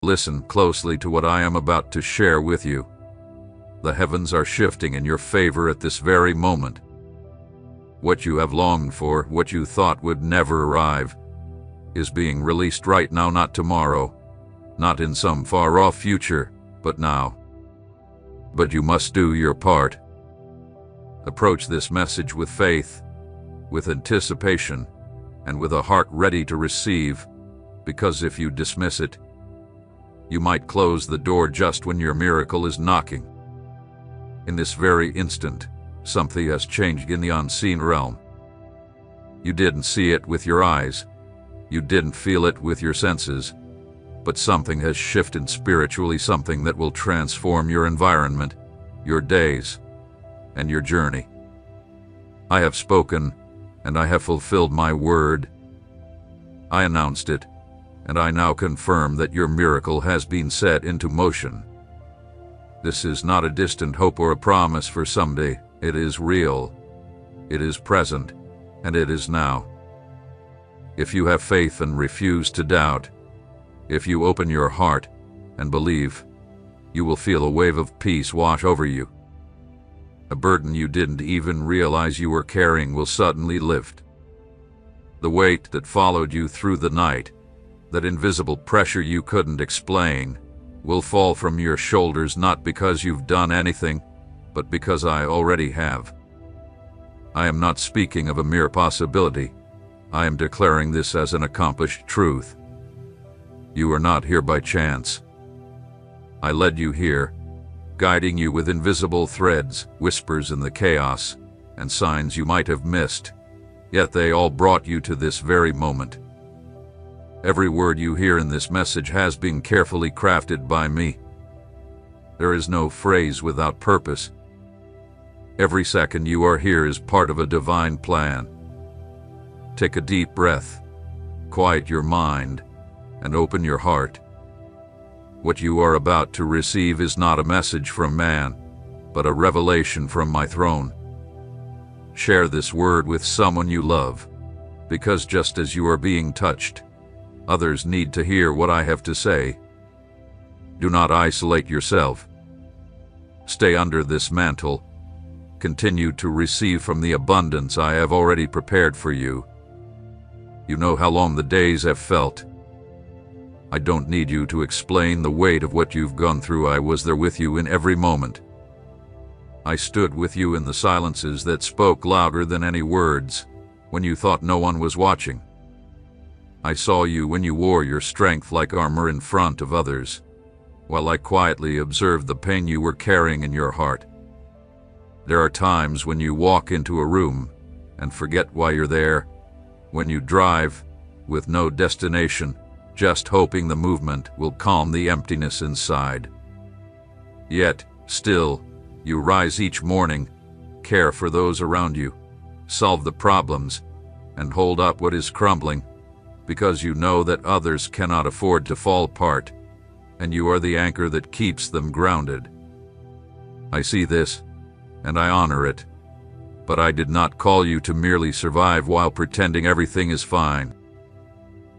Listen closely to what I am about to share with you. The heavens are shifting in your favor at this very moment. What you have longed for, what you thought would never arrive, is being released right now, not tomorrow, not in some far-off future, but now. But you must do your part. Approach this message with faith, with anticipation, and with a heart ready to receive, because if you dismiss it, you might close the door just when your miracle is knocking. In this very instant, something has changed in the unseen realm. You didn't see it with your eyes, you didn't feel it with your senses, but something has shifted spiritually, something that will transform your environment, your days, and your journey. I have spoken, and I have fulfilled my word. I announced it, and I now confirm that your miracle has been set into motion. This is not a distant hope or a promise for someday. It is real, it is present, and it is now. If you have faith and refuse to doubt, if you open your heart and believe, you will feel a wave of peace wash over you. A burden you didn't even realize you were carrying will suddenly lift. The weight that followed you through the night, that invisible pressure you couldn't explain, will fall from your shoulders, not because you've done anything, but because I already have. I am not speaking of a mere possibility. I am declaring this as an accomplished truth. You are not here by chance. I led you here, guiding you with invisible threads, whispers in the chaos, and signs you might have missed, yet they all brought you to this very moment. Every word you hear in this message has been carefully crafted by me. There is no phrase without purpose. Every second you are here is part of a divine plan. Take a deep breath, quiet your mind, and open your heart. What you are about to receive is not a message from man, but a revelation from my throne. Share this word with someone you love, because just as you are being touched, others need to hear what I have to say. Do not isolate yourself. Stay under this mantle. Continue to receive from the abundance I have already prepared for you. You know how long the days have felt. I don't need you to explain the weight of what you've gone through. I was there with you in every moment. I stood with you in the silences that spoke louder than any words, when you thought no one was watching. I saw you when you wore your strength like armor in front of others, while I quietly observed the pain you were carrying in your heart. There are times when you walk into a room and forget why you're there, when you drive with no destination, just hoping the movement will calm the emptiness inside. Yet, still, you rise each morning, care for those around you, solve the problems, and hold up what is crumbling, because you know that others cannot afford to fall apart, and you are the anchor that keeps them grounded. I see this, and I honor it, but I did not call you to merely survive while pretending everything is fine.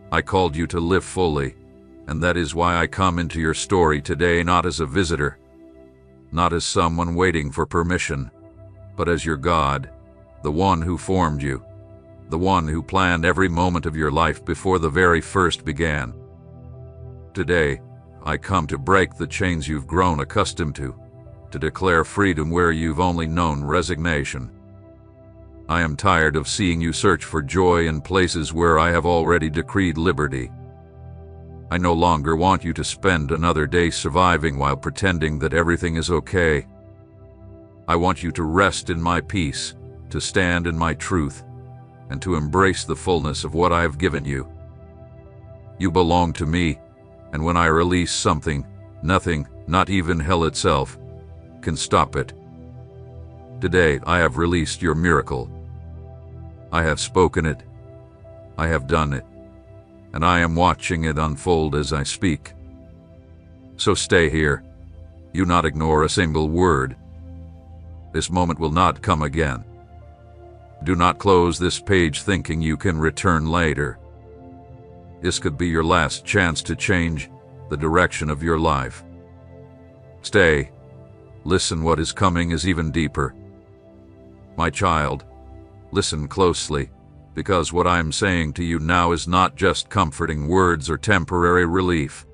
I called you to live fully, and that is why I come into your story today, not as a visitor, not as someone waiting for permission, but as your God, the one who formed you, the one who planned every moment of your life before the very first began. Today, I come to break the chains you've grown accustomed to declare freedom where you've only known resignation. I am tired of seeing you search for joy in places where I have already decreed liberty. I no longer want you to spend another day surviving while pretending that everything is okay. I want you to rest in my peace, to stand in my truth, and to embrace the fullness of what I have given you. You belong to me, and when I release something, nothing, not even hell itself, can stop it. Today I have released your miracle. I have spoken it. I have done it. And I am watching it unfold as I speak. So stay here. You not ignore a single word. This moment will not come again. Do not close this page thinking you can return later. This could be your last chance to change, the direction of your life. Stay. Listen, what is coming is even deeper. My child, listen closely, because what I am saying to you now is not just comforting words or temporary relief.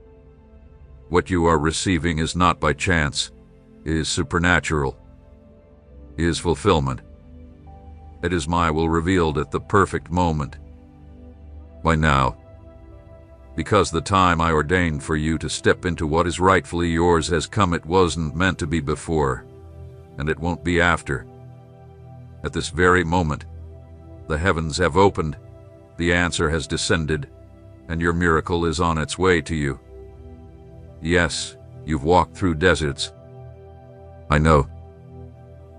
What you are receiving is not by chance. It is supernatural. It is fulfillment. It is my will revealed at the perfect moment. Why now? Because the time I ordained for you to step into what is rightfully yours has come. It wasn't meant to be before, and it won't be after. At this very moment, the heavens have opened, the answer has descended, and your miracle is on its way to you. Yes, you've walked through deserts. I know.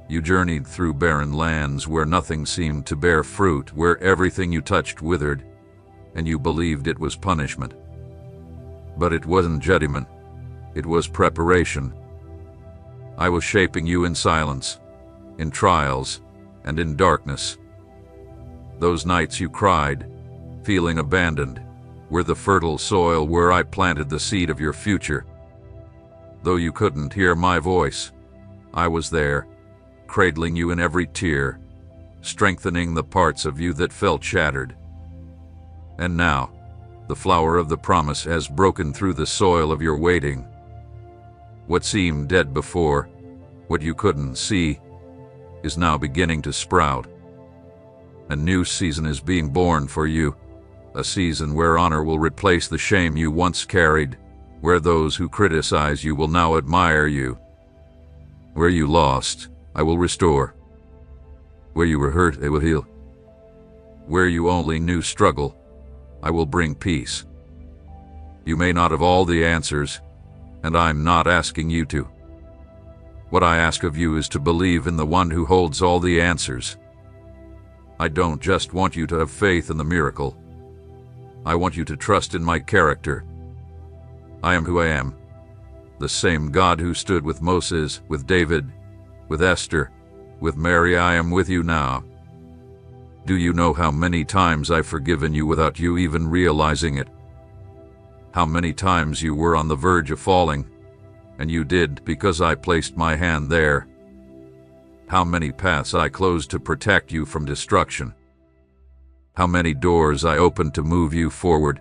You journeyed through barren lands where nothing seemed to bear fruit, where everything you touched withered, and you believed it was punishment. But it wasn't judgment. It was preparation. I was shaping you in silence, in trials, and in darkness. Those nights you cried, feeling abandoned, were the fertile soil where I planted the seed of your future. Though you couldn't hear my voice, I was there, cradling you in every tear, strengthening the parts of you that felt shattered. And now, the flower of the promise has broken through the soil of your waiting. What seemed dead before, what you couldn't see, is now beginning to sprout. A new season is being born for you, a season where honor will replace the shame you once carried, where those who criticize you will now admire you. Where you lost, I will restore. Where you were hurt, I will heal. Where you only knew struggle, I will bring peace. You may not have all the answers, and I'm not asking you to. What I ask of you is to believe in the one who holds all the answers. I don't just want you to have faith in the miracle. I want you to trust in my character. I am who I am, the same God who stood with Moses, with David, with Esther, with Mary. I am with you now. Do you know how many times I've forgiven you without you even realizing it? How many times you were on the verge of falling, and you did because I placed my hand there? How many paths I closed to protect you from destruction? How many doors I opened to move you forward?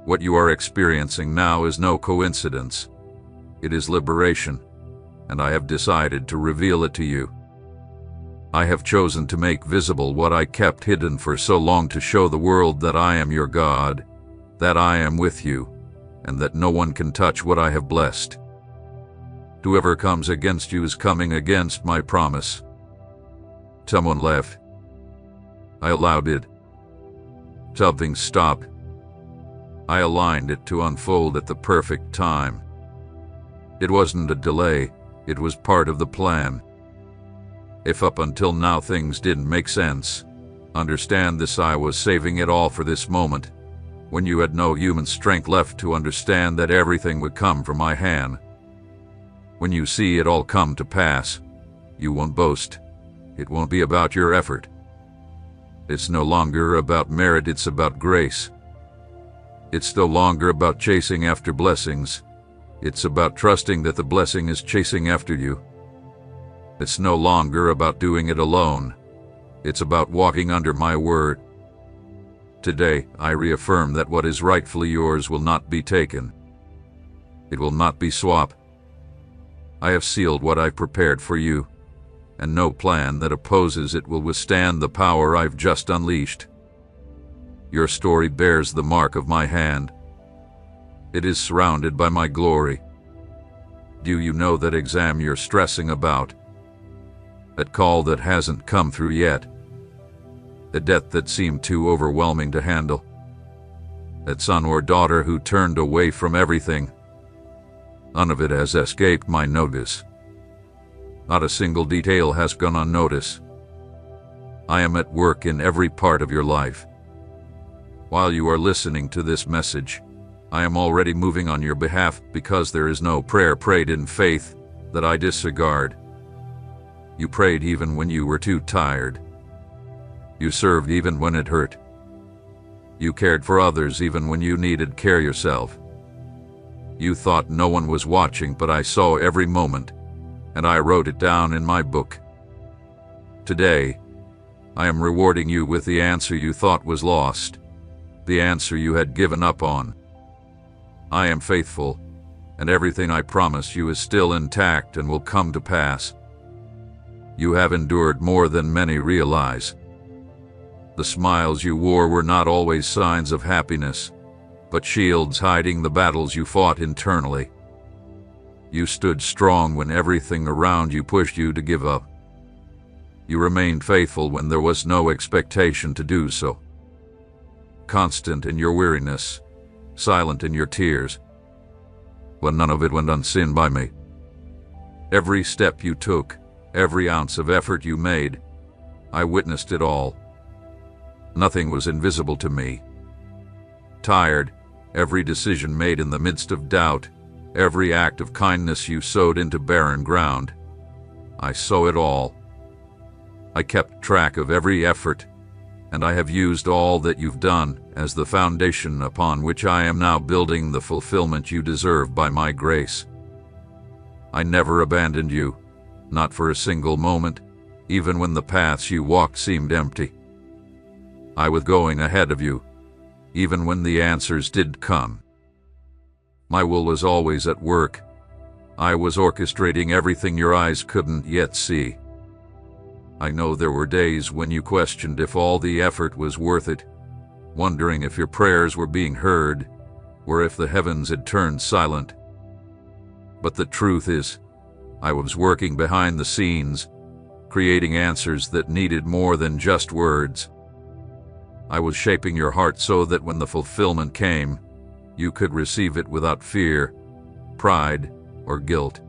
What you are experiencing now is no coincidence. It is liberation, and I have decided to reveal it to you. I have chosen to make visible what I kept hidden for so long, to show the world that I am your God, that I am with you, and that no one can touch what I have blessed. Whoever comes against you is coming against my promise. Someone left. I allowed it. Something stopped. I aligned it to unfold at the perfect time. It wasn't a delay, it was part of the plan. If up until now things didn't make sense, understand this: I was saving it all for this moment, when you had no human strength left to understand that everything would come from my hand. When you see it all come to pass, you won't boast. It won't be about your effort. It's no longer about merit, it's about grace. It's no longer about chasing after blessings. It's about trusting that the blessing is chasing after you. It's no longer about doing it alone. It's about walking under my word. Today, I reaffirm that what is rightfully yours will not be taken. It will not be swapped. I have sealed what I've prepared for you, and no plan that opposes it will withstand the power I've just unleashed. Your story bears the mark of my hand. It is surrounded by my glory. Do you know that exam you're stressing about? That call that hasn't come through yet? The debt that seemed too overwhelming to handle? That son or daughter who turned away from everything? None of it has escaped my notice. Not a single detail has gone unnoticed. I am at work in every part of your life. While you are listening to this message, I am already moving on your behalf, because there is no prayer prayed in faith that I disregard. You prayed even when you were too tired. You served even when it hurt. You cared for others even when you needed care yourself. You thought no one was watching, but I saw every moment, and I wrote it down in my book. Today, I am rewarding you with the answer you thought was lost, the answer you had given up on. I am faithful, and everything I promised you is still intact and will come to pass. You have endured more than many realize. The smiles you wore were not always signs of happiness, but shields hiding the battles you fought internally. You stood strong when everything around you pushed you to give up. You remained faithful when there was no expectation to do so. Constant in your weariness, silent in your tears, but none of it went unseen by me. Every step you took, every ounce of effort you made, I witnessed it all. Nothing was invisible to me. Tired, every decision made in the midst of doubt, every act of kindness you sowed into barren ground, I saw it all. I kept track of every effort, and I have used all that you've done as the foundation upon which I am now building the fulfillment you deserve by my grace. I never abandoned you, not for a single moment, even when the paths you walked seemed empty. I was going ahead of you, even when the answers did come. My will was always at work. I was orchestrating everything your eyes couldn't yet see. I know there were days when you questioned if all the effort was worth it, wondering if your prayers were being heard, or if the heavens had turned silent. But the truth is, I was working behind the scenes, creating answers that needed more than just words. I was shaping your heart so that when the fulfillment came, you could receive it without fear, pride, or guilt.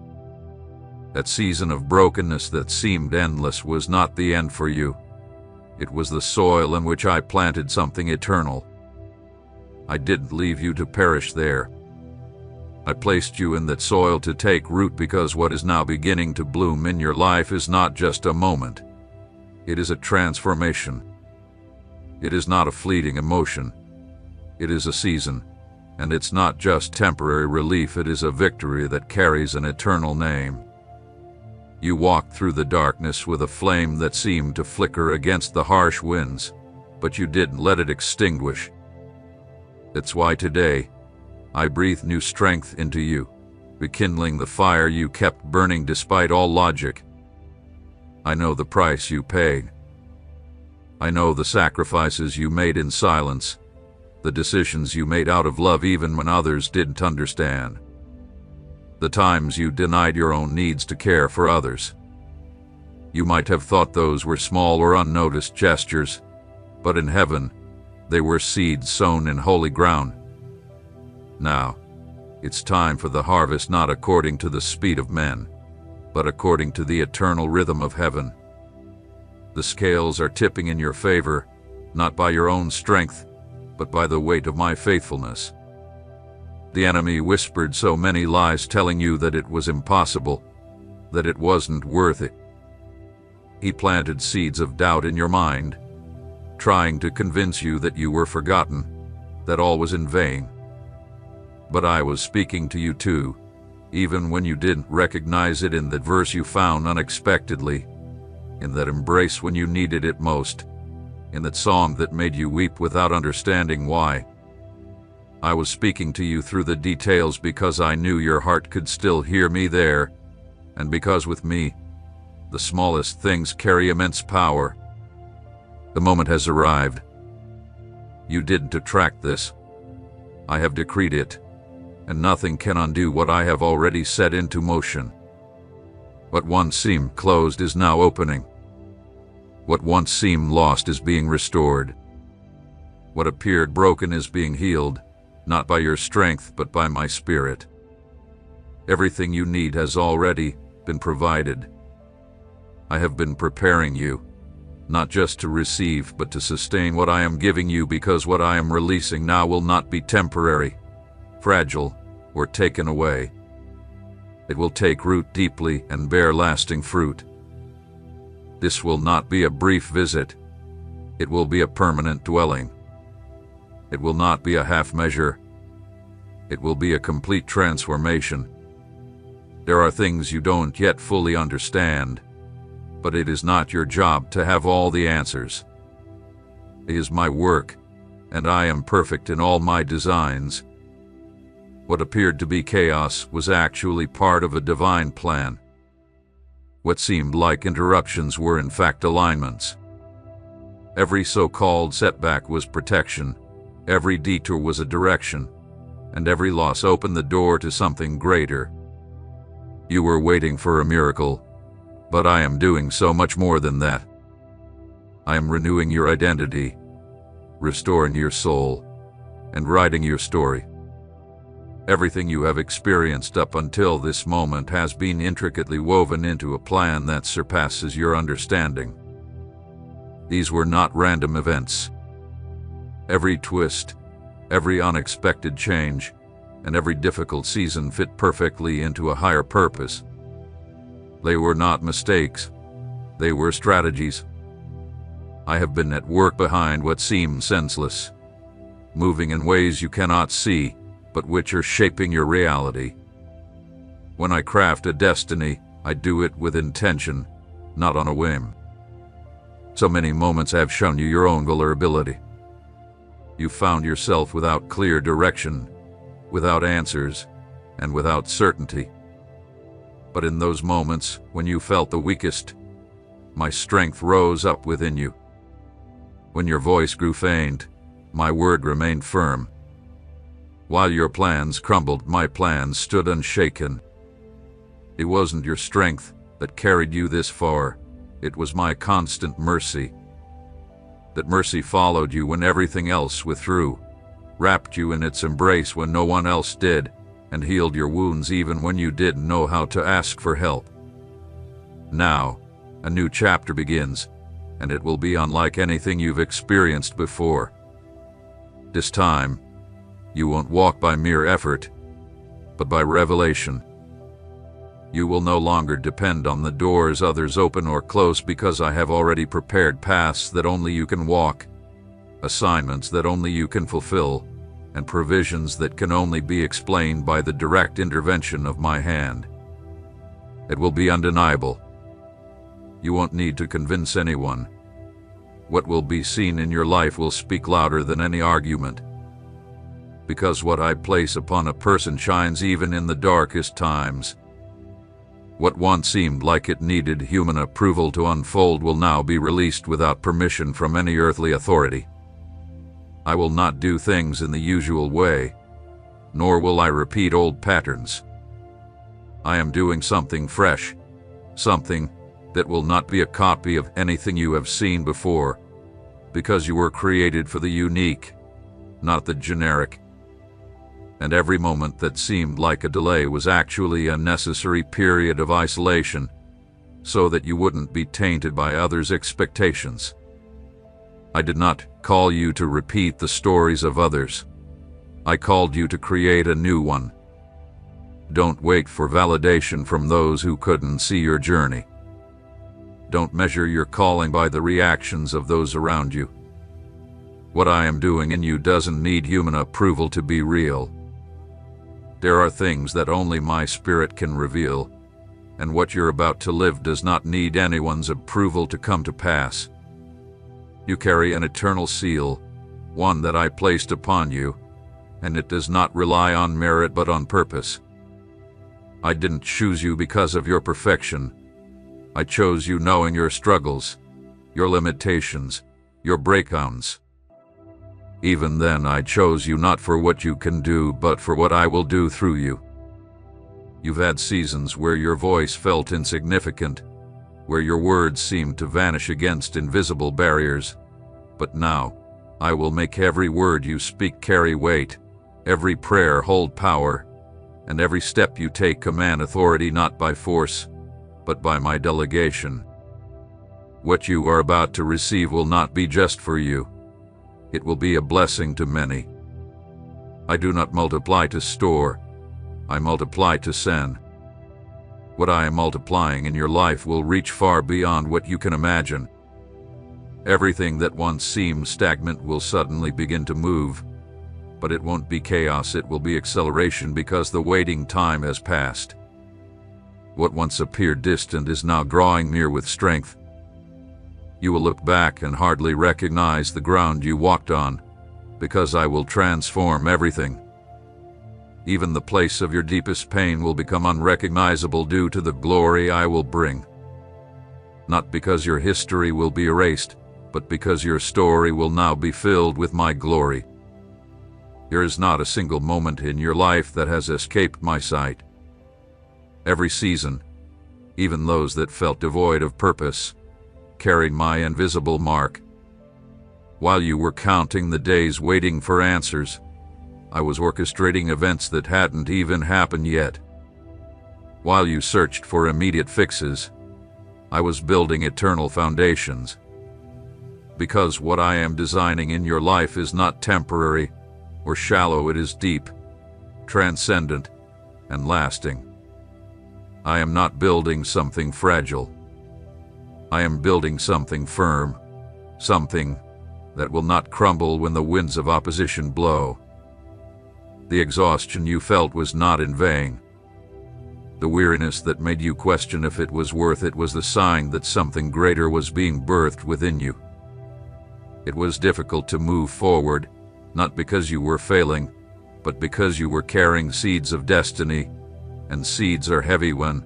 That season of brokenness that seemed endless was not the end for you. It was the soil in which I planted something eternal. I didn't leave you to perish there. I placed you in that soil to take root, because what is now beginning to bloom in your life is not just a moment. It is a transformation. It is not a fleeting emotion. It is a season, and it's not just temporary relief. It is a victory that carries an eternal name. You walked through the darkness with a flame that seemed to flicker against the harsh winds, but you didn't let it extinguish. That's why today, I breathe new strength into you, rekindling the fire you kept burning despite all logic. I know the price you paid. I know the sacrifices you made in silence, the decisions you made out of love even when others didn't understand. The times you denied your own needs to care for others. You might have thought those were small or unnoticed gestures, but in heaven, they were seeds sown in holy ground. Now, it's time for the harvest, not according to the speed of men, but according to the eternal rhythm of heaven. The scales are tipping in your favor, not by your own strength, but by the weight of my faithfulness. The enemy whispered so many lies, telling you that it was impossible, that it wasn't worth it. He planted seeds of doubt in your mind, trying to convince you that you were forgotten, that all was in vain. But I was speaking to you too, even when you didn't recognize it, in that verse you found unexpectedly, in that embrace when you needed it most, in that song that made you weep without understanding why. I was speaking to you through the details because I knew your heart could still hear me there, and because with me, the smallest things carry immense power. The moment has arrived. You didn't attract this. I have decreed it, and nothing can undo what I have already set into motion. What once seemed closed is now opening. What once seemed lost is being restored. What appeared broken is being healed, not by your strength, but by my Spirit. Everything you need has already been provided. I have been preparing you, not just to receive, but to sustain what I am giving you, because what I am releasing now will not be temporary, fragile, or taken away. It will take root deeply and bear lasting fruit. This will not be a brief visit. It will be a permanent dwelling. It will not be a half measure. It will be a complete transformation. There are things you don't yet fully understand, but it is not your job to have all the answers. It is my work, and I am perfect in all my designs. What appeared to be chaos was actually part of a divine plan. What seemed like interruptions were in fact alignments. Every so-called setback was protection, every detour was a direction, and every loss opened the door to something greater. You were waiting for a miracle, but I am doing so much more than that. I am renewing your identity, restoring your soul, and writing your story. Everything you have experienced up until this moment has been intricately woven into a plan that surpasses your understanding. These were not random events. Every twist, every unexpected change, and every difficult season fit perfectly into a higher purpose. They were not mistakes. They were strategies. I have been at work behind what seemed senseless, moving in ways you cannot see, but which are shaping your reality. When I craft a destiny, I do it with intention, not on a whim. So many moments have shown you your own vulnerability. You found yourself without clear direction, without answers, and without certainty. But in those moments, when you felt the weakest, my strength rose up within you. When your voice grew faint, my word remained firm. While your plans crumbled, my plans stood unshaken. It wasn't your strength that carried you this far. It was my constant mercy. That mercy followed you when everything else withdrew, wrapped you in its embrace when no one else did, and healed your wounds even when you didn't know how to ask for help. Now, a new chapter begins, and it will be unlike anything you've experienced before. This time, you won't walk by mere effort, but by revelation. You will no longer depend on the doors others open or close, because I have already prepared paths that only you can walk, assignments that only you can fulfill, and provisions that can only be explained by the direct intervention of my hand. It will be undeniable. You won't need to convince anyone. What will be seen in your life will speak louder than any argument. Because what I place upon a person shines even in the darkest times. What once seemed like it needed human approval to unfold will now be released without permission from any earthly authority. I will not do things in the usual way, nor will I repeat old patterns. I am doing something fresh, something that will not be a copy of anything you have seen before, because you were created for the unique, not the generic. And every moment that seemed like a delay was actually a necessary period of isolation, so that you wouldn't be tainted by others' expectations. I did not call you to repeat the stories of others. I called you to create a new one. Don't wait for validation from those who couldn't see your journey. Don't measure your calling by the reactions of those around you. What I am doing in you doesn't need human approval to be real. There are things that only my spirit can reveal, and what you're about to live does not need anyone's approval to come to pass. You carry an eternal seal, one that I placed upon you, and it does not rely on merit but on purpose. I didn't choose you because of your perfection. I chose you knowing your struggles, your limitations, your breakdowns. Even then, I chose you not for what you can do, but for what I will do through you. You've had seasons where your voice felt insignificant, where your words seemed to vanish against invisible barriers. But now, I will make every word you speak carry weight, every prayer hold power, and every step you take command authority, not by force, but by my delegation. What you are about to receive will not be just for you. It will be a blessing to many. I do not multiply to store, I multiply to send. What I am multiplying in your life will reach far beyond what you can imagine. Everything that once seemed stagnant will suddenly begin to move, But it won't be chaos, it will be acceleration, because the waiting time has passed. What once appeared distant is now drawing near with strength. You will look back and hardly recognize the ground you walked on, because I will transform everything. Even the place of your deepest pain will become unrecognizable due to the glory I will bring. Not because your history will be erased, but because your story will now be filled with my glory. There is not a single moment in your life that has escaped my sight. Every season, even those that felt devoid of purpose, carried my invisible mark. While you were counting the days waiting for answers, I was orchestrating events that hadn't even happened yet. While you searched for immediate fixes, I was building eternal foundations. Because what I am designing in your life is not temporary or shallow, it is deep, transcendent, and lasting. I am not building something fragile. I am building something firm, something that will not crumble when the winds of opposition blow. The exhaustion you felt was not in vain. The weariness that made you question if it was worth it was the sign that something greater was being birthed within you. It was difficult to move forward, not because you were failing, but because you were carrying seeds of destiny, and seeds are heavy when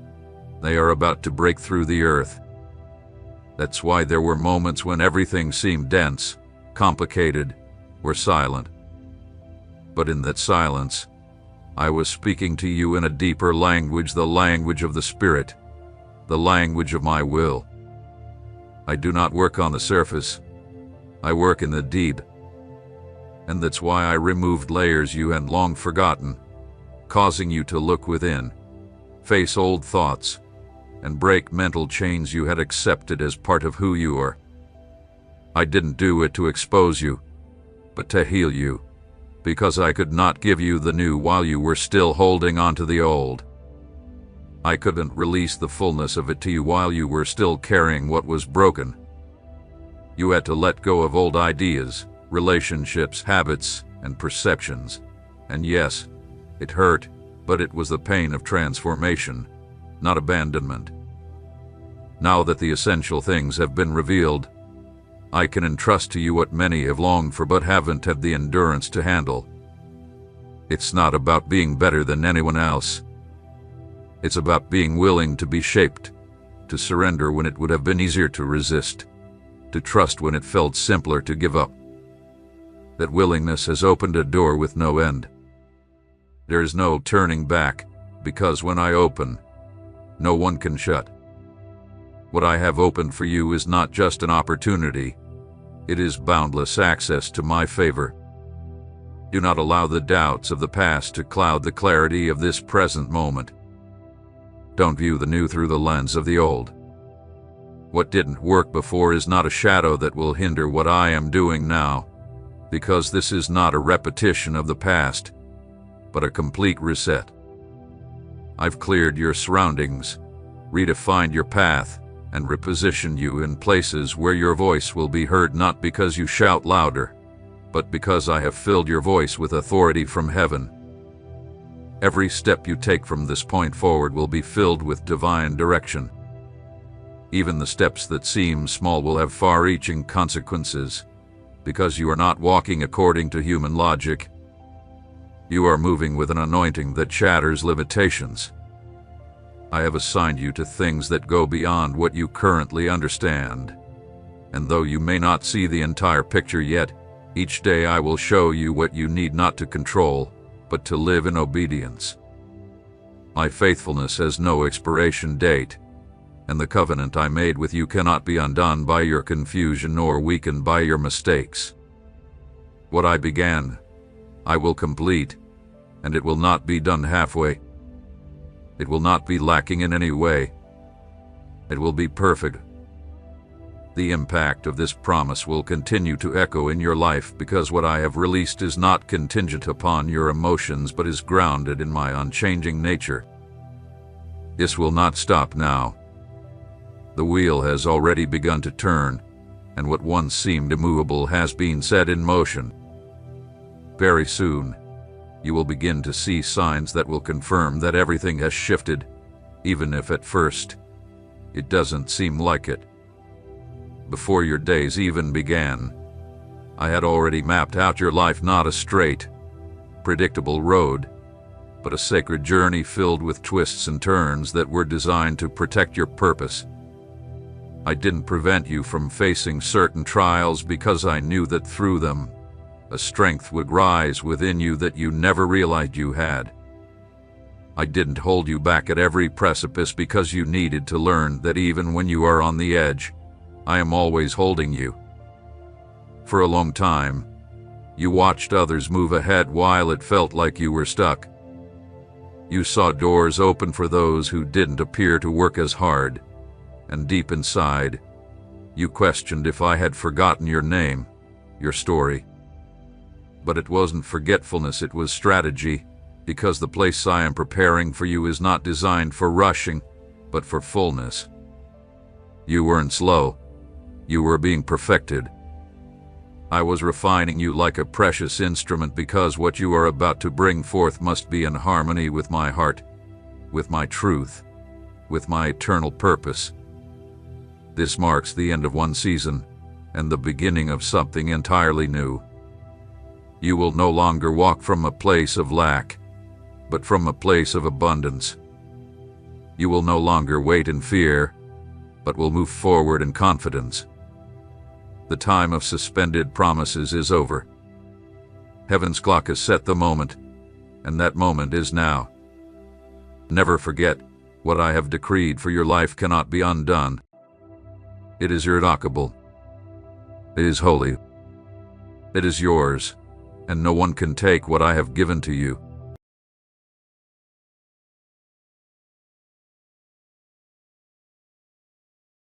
they are about to break through the earth. That's why there were moments when everything seemed dense, complicated, or silent. But in that silence, I was speaking to you in a deeper language, the language of the Spirit, the language of my will. I do not work on the surface. I work in the deep. And that's why I removed layers you had long forgotten, causing you to look within, face old thoughts, and break mental chains you had accepted as part of who you are. I didn't do it to expose you, but to heal you, because I could not give you the new while you were still holding on to the old. I couldn't release the fullness of it to you while you were still carrying what was broken. You had to let go of old ideas, relationships, habits, and perceptions. And yes, it hurt, but it was the pain of transformation, not abandonment. Now that the essential things have been revealed, I can entrust to you what many have longed for but haven't had the endurance to handle. It's not about being better than anyone else. It's about being willing to be shaped, to surrender when it would have been easier to resist, to trust when it felt simpler to give up. That willingness has opened a door with no end. There is no turning back, because when I open, no one can shut. What I have opened for you is not just an opportunity, it is boundless access to my favor. Do not allow the doubts of the past to cloud the clarity of this present moment. Don't view the new through the lens of the old. What didn't work before is not a shadow that will hinder what I am doing now, because this is not a repetition of the past, but a complete reset. I've cleared your surroundings, redefined your path, and repositioned you in places where your voice will be heard, not because you shout louder, but because I have filled your voice with authority from heaven. Every step you take from this point forward will be filled with divine direction. Even the steps that seem small will have far-reaching consequences, because you are not walking according to human logic. You are moving with an anointing that shatters limitations. I have assigned you to things that go beyond what you currently understand. And though you may not see the entire picture yet, each day I will show you what you need not to control, but to live in obedience. My faithfulness has no expiration date, and the covenant I made with you cannot be undone by your confusion nor weakened by your mistakes. What I began, I will complete, and it will not be done halfway. It will not be lacking in any way. It will be perfect. The impact of this promise will continue to echo in your life, because what I have released is not contingent upon your emotions but is grounded in my unchanging nature. This will not stop now. The wheel has already begun to turn, and what once seemed immovable has been set in motion. Very soon, you will begin to see signs that will confirm that everything has shifted, even if at first it doesn't seem like it. Before your days even began, I had already mapped out your life, not a straight, predictable road, but a sacred journey filled with twists and turns that were designed to protect your purpose. I didn't prevent you from facing certain trials because I knew that through them, a strength would rise within you that you never realized you had. I didn't hold you back at every precipice because you needed to learn that even when you are on the edge, I am always holding you. For a long time, you watched others move ahead while it felt like you were stuck. You saw doors open for those who didn't appear to work as hard, and deep inside, you questioned if I had forgotten your name, your story. But it wasn't forgetfulness, it was strategy, because the place I am preparing for you is not designed for rushing, but for fullness. You weren't slow. You were being perfected. I was refining you like a precious instrument because what you are about to bring forth must be in harmony with my heart, with my truth, with my eternal purpose. This marks the end of one season and the beginning of something entirely new. You will no longer walk from a place of lack, but from a place of abundance. You will no longer wait in fear, but will move forward in confidence. The time of suspended promises is over. Heaven's clock has set the moment, and that moment is now. Never forget, what I have decreed for your life cannot be undone. It is irrevocable. It is holy. It is yours, and no one can take what I have given to you.